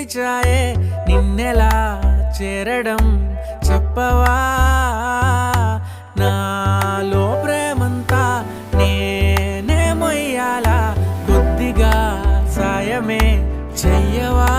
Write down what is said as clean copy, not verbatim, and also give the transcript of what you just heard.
గడిచాయే నిన్నెలా చేరడం చెప్పవా నాలో ప్రేమంతా నేనే మొయ్యాలా కొద్దిగా సాయమే చెయ్యవా